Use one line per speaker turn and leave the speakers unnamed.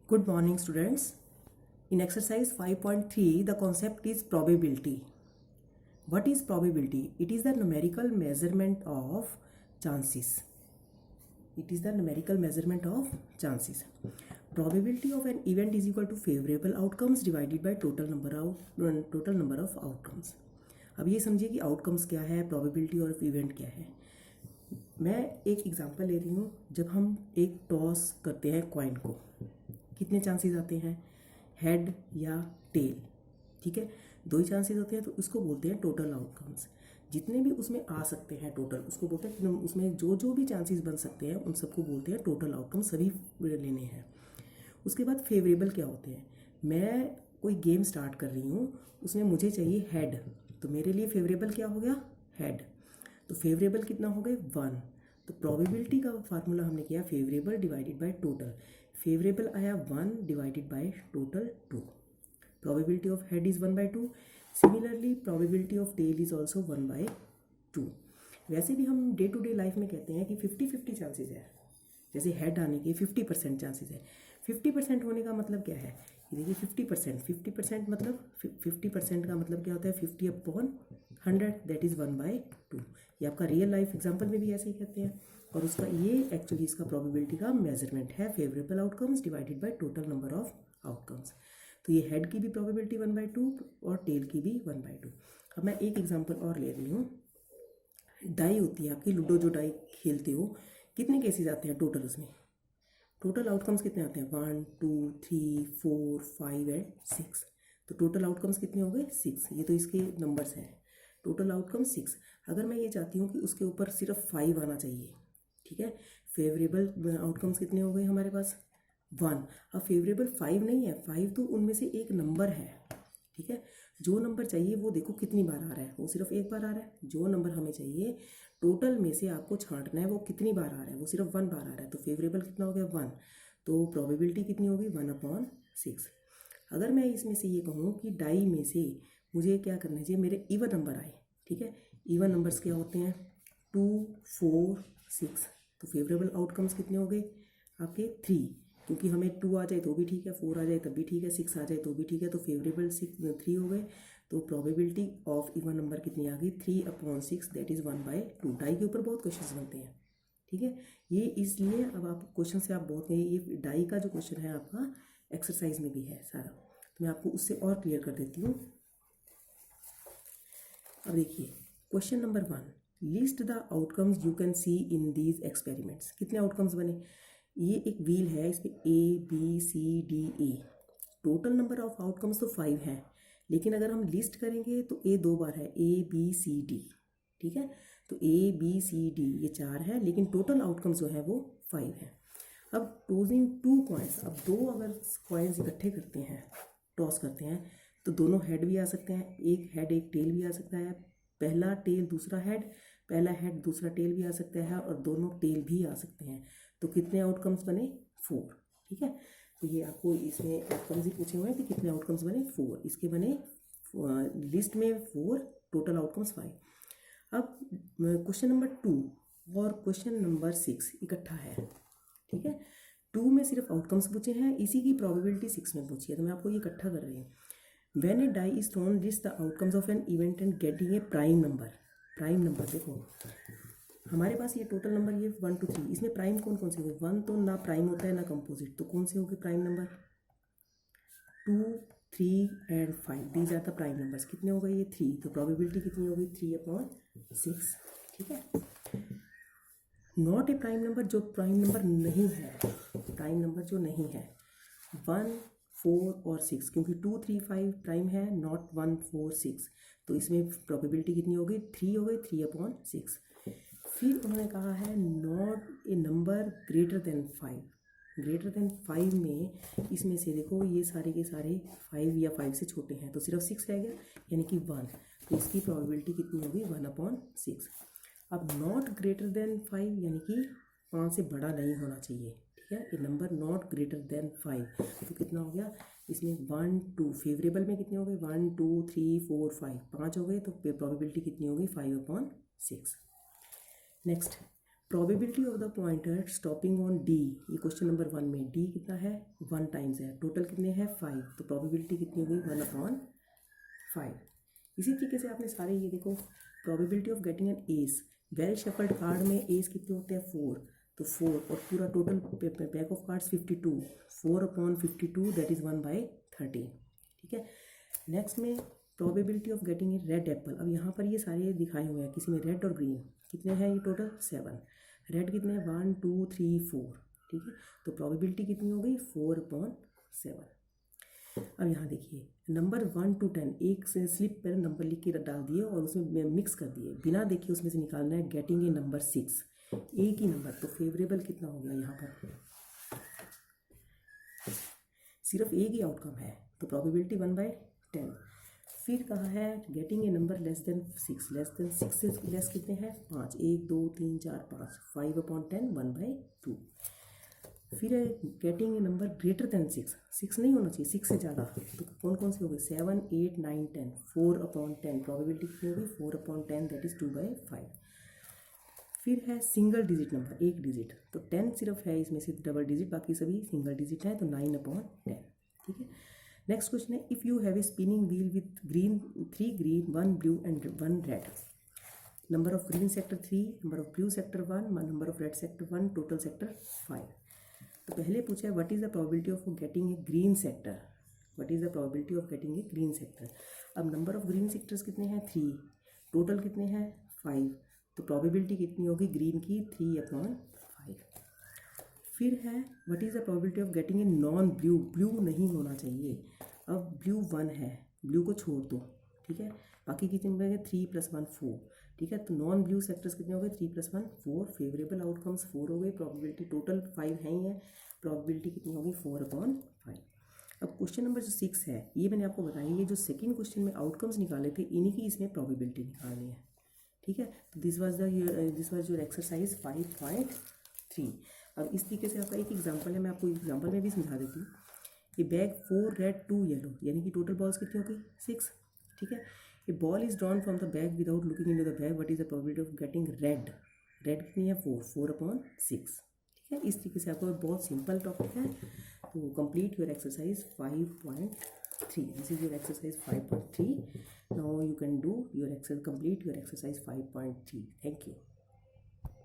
Good morning, students. In exercise 5.3, the concept is probability. What is probability? It is the numerical measurement of chances. It is the numerical measurement of chances. Probability of an event is equal to favorable outcomes divided by total number of outcomes. अब ये समझिए कि outcomes क्या है, probability और event क्या है. मैं एक एग्जांपल ले रही हूँ. जब हम एक टॉस करते हैं कॉइन को, कितने चांसेस आते हैं, हेड या टेल. ठीक है, दो ही चांसेस होते हैं, तो इसको बोलते हैं टोटल आउटकम्स. जितने भी उसमें आ सकते हैं टोटल, उसको बोलते हैं. उसमें जो भी चांसेस बन सकते हैं उन सबको बोलते हैं टोटल आउटकम. सभी लेने हैं. उसके बाद फेवरेबल क्या होते हैं. मैं कोई गेम स्टार्ट कर रही हूँ, उसमें मुझे चाहिए हेड, तो मेरे लिए फेवरेबल क्या हो गया, हेड. तो फेवरेबल कितना हो गए, 1. तो प्रोबेबिलिटी का फार्मूला हमने किया favourable divided by total. Favourable आया 1 divided by total 2. Probability of head is 1/2. Similarly probability of tail is also 1/2. वैसे भी हम डे टू डे लाइफ में कहते हैं कि 50-50 चांसेस है. जैसे हेड आने के 50% चांसेस है. 50% होने का मतलब क्या है, ये देखिए 50% मतलब 50% का मतलब क्या होता है, 50/100, दैट इज़ 1/2. ये आपका रियल लाइफ एग्जांपल में भी ऐसे ही कहते हैं. और उसका ये एक्चुअली इसका प्रोबेबिलिटी का मेजरमेंट है, favourable outcomes divided by total number of outcomes. तो ये हेड की भी प्रोबेबिलिटी 1/2 और टेल की भी 1/2. अब मैं एक एग्जांपल और ले रही हूँ. डाई होती है आपकी, लूडो जो डाई खेलते हो, कितने केसेस आते हैं टोटल, उसमें टोटल आउटकम्स कितने आते हैं, 1 2 3 4 5 एंड 6. तो टोटल आउटकम्स कितने हो गए, 6. ये तो इसके नंबर्स हैं. Total outcome 6. अगर मैं ये चाहती हूँ कि उसके ऊपर सिर्फ 5 आना चाहिए, ठीक है. फेवरेबल आउटकम्स कितने हो गए हमारे पास, 1. अब फेवरेबल 5 नहीं है, 5 तो उनमें से एक नंबर है. ठीक है, जो नंबर चाहिए वो देखो कितनी बार आ रहा है, वो सिर्फ एक बार आ रहा है. जो नंबर हमें चाहिए टोटल में से आपको छांटना है, वो कितनी बार आ रहा है, वो सिर्फ 1 बार आ रहा है. तो फेवरेबल कितना हो गया, 1. तो प्रोबेबिलिटी कितनी होगी, 1/6. अगर मैं इसमें से ये कहूँ कि डाई में से मुझे क्या करना चाहिए, मेरे इवन नंबर आए. ठीक है, इवन नंबर्स क्या होते हैं, 2 4 6. तो फेवरेबल आउटकम्स कितने हो गए आपके, 3. क्योंकि हमें 2 आ जाए तो भी ठीक है, 4 आ जाए तब भी ठीक है, 6 आ जाए तो भी ठीक है. तो फेवरेबल 3 हो गए. तो प्रोबेबिलिटी ऑफ इवन नंबर कितनी आ गई, 3/6, दैट इज़ 1/2. डाई के ऊपर बहुत क्वेश्चंस बनते हैं. ठीक है, ये इसलिए अब आप क्वेश्चन से आप बहुत, ये डाई का जो क्वेश्चन है आपका एक्सरसाइज में भी है सारा, तो मैं आपको उससे और क्लियर कर देती हूँ. अब देखिए question number 1, list the outcomes you can see in these experiments. कितने आउटकम्स बने, ये एक व्हील है, इस पर ABCDE. Total number of outcomes तो 5 हैं, लेकिन अगर हम लिस्ट करेंगे तो ए 2 बार है, ABCD. ठीक है, तो ABCD ये 4 है, लेकिन टोटल आउटकम्स जो है वो 5 है. अब टॉसिंग 2 कॉइन्स, अब 2 अगर कॉइन्स इकट्ठे करते हैं, टॉस करते हैं, तो दोनों हेड भी आ सकते हैं, एक हेड एक टेल भी आ सकता है. पहला टेल दूसरा हेड, पहला हेड दूसरा टेल भी आ सकता है, और दोनों टेल भी आ सकते हैं. तो कितने आउटकम्स बने, 4. ठीक है, तो ये आपको इसमें आउटकम्स ही पूछे हुए हैं कि कितने आउटकम्स बने, 4. इसके बने लिस्ट में 4, टोटल आउटकम्स 5. अब क्वेश्चन नंबर 2 और क्वेश्चन नंबर 6 इकट्ठा है. ठीक है, 2 में सिर्फ आउटकम्स पूछे हैं, इसी की प्रोबेबिलिटी 6 में पूछी है, तो मैं आपको ये इकट्ठा कर रही हूँ. When a die is thrown, list the outcomes of an event and getting a prime number. Prime number देखो हमारे पास ये टोटल नंबर ये 1 2 3, इसमें प्राइम कौन कौन से होंगे, 1 तो ना प्राइम होता है ना कंपोजिट, तो कौन से होंगे prime number, 2 3 and 5. These are the prime numbers. कितने हो गए ये, 3. तो प्रोबेबिलिटी कितनी होगी, 3/6. ठीक है, नॉट ए प्राइम नंबर, जो प्राइम नंबर नहीं है, प्राइम नंबर जो नहीं है, 1 4 और 6, क्योंकि 2 3 5 प्राइम है, नॉट 1 4 6. तो इसमें प्रोबेबिलिटी कितनी हो गई, 3 हो गई, 3/6. फिर उन्होंने कहा है not a number greater than 5. Greater than 5 में इसमें से देखो ये सारे के सारे 5 या 5 से छोटे हैं, तो सिर्फ 6 रह गया, यानी कि 1. तो इसकी प्रोबेबिलिटी कितनी होगी, 1/6. अब नॉट ग्रेटर देन 5 यानी कि 5 से बड़ा नहीं होना चाहिए. ठीक है, ये नंबर नॉट ग्रेटर देन 5, तो कितना हो गया इसमें, 1 2. फेवरेबल में कितने हो गए, 1 2 3 4 5, 5 हो गए, तो प्रोबेबिलिटी कितनी होगी, 5/6. Next probability of the pointer stopping on D, ये क्वेश्चन नंबर 1 में डी कितना है 1 टाइम्स है, टोटल कितने हैं 5, तो प्रोबेबिलिटी कितनी हो गई 1/5। इसी तरीके से आपने सारे ये देखो probability of getting an S, well shuffled card में एस कितने होते हैं 4, तो 4 और पूरा total pack of cards 52, 4/52 that is 1/30। ठीक है। नेक्स्ट में probability of getting a red Apple, अब यहाँ पर ये सारे दिखाए हुए हैं, किसी में रेड और ग्रीन कितने हैं, ये टोटल 7, रेड कितने हैं 1 2 3 4। ठीक है, तो प्रोबेबिलिटी कितनी हो गई 4/7। अब यहाँ देखिए नंबर 1 to 10 एक से स्लिप पर नंबर लिख के डाल दिए और उसमें मिक्स कर दिए, बिना देखे उसमें से निकालना है गेटिंग ए नंबर 6, एक ही नंबर, तो फेवरेबल कितना हो गया यहाँ पर, सिर्फ एक ही आउटकम है, तो प्रोबेबिलिटी 1/10। फिर कहा है getting a number less than 6, less than 6 से लेस कितने हैं 5, 1 2 3 4 5, 5/10 1/2। फिर है getting a number greater than 6, 6 नहीं होना चाहिए 6 से ज़्यादा, तो कौन कौन से हो गए 7 8 9 10, 4/10, प्रोबेबिलिटी कितनी होगी 4/10 दैट इज़ 2/5। फिर है सिंगल डिजिट नंबर, एक डिजिट, तो 10 सिर्फ है इसमें से डबल डिजिट, बाकी सभी सिंगल डिजिट है, तो 9/10। ठीक है। नेक्स्ट क्वेश्चन है if you have a spinning wheel with green 3 green 1 blue and 1 red, number of green sector 3, number of blue sector 1, number of red sector 1, total sector 5। तो पहले पूछा है what is the probability of getting a green sector, what is the probability of getting a green sector. अब number of green sectors कितने हैं 3, total कितने हैं 5, तो प्रोबेबिलिटी कितनी होगी ग्रीन की 3/5। फिर है what is the probability of getting a non blue, blue नहीं होना चाहिए, अब ब्लू 1 है, ब्लू को छोड़ दो। ठीक है, बाकी कितने मिलेंगे 3 + 1 4। ठीक है, तो नॉन ब्लू सेक्टर्स कितने हो गए 3 + 1 4, फेवरेबल आउटकम्स 4 हो गए, प्रोबेबिलिटी टोटल 5 है ही है, प्रोबेबिलिटी कितनी होगी 4/5। अब क्वेश्चन नंबर जो 6 है ये मैंने आपको बताया, ये जो सेकंड क्वेश्चन में आउटकम्स निकाले थे इन्हीं की इसमें प्रोबेबिलिटी निकालनी है। ठीक है, तो दिस वाज योर एक्सरसाइज 5.3। अब इस तरीके से आपका एक एग्जांपल है, मैं आपको एग्जांपल में भी समझा देती हूँ। ये बैग 4 रेड 2 येलो, यानी कि टोटल बॉल्स कितनी हो गई 6। ठीक है, a ball is drawn from the bag without looking into the bag, what is the probability of getting red, red कितनी है 4/6। ठीक है, इस तरीके से आपको बहुत सिंपल टॉपिक है। तो complete your exercise 5.3, this is your exercise 5.3। Now you can do your exercise, complete your exercise 5.3। Thank you.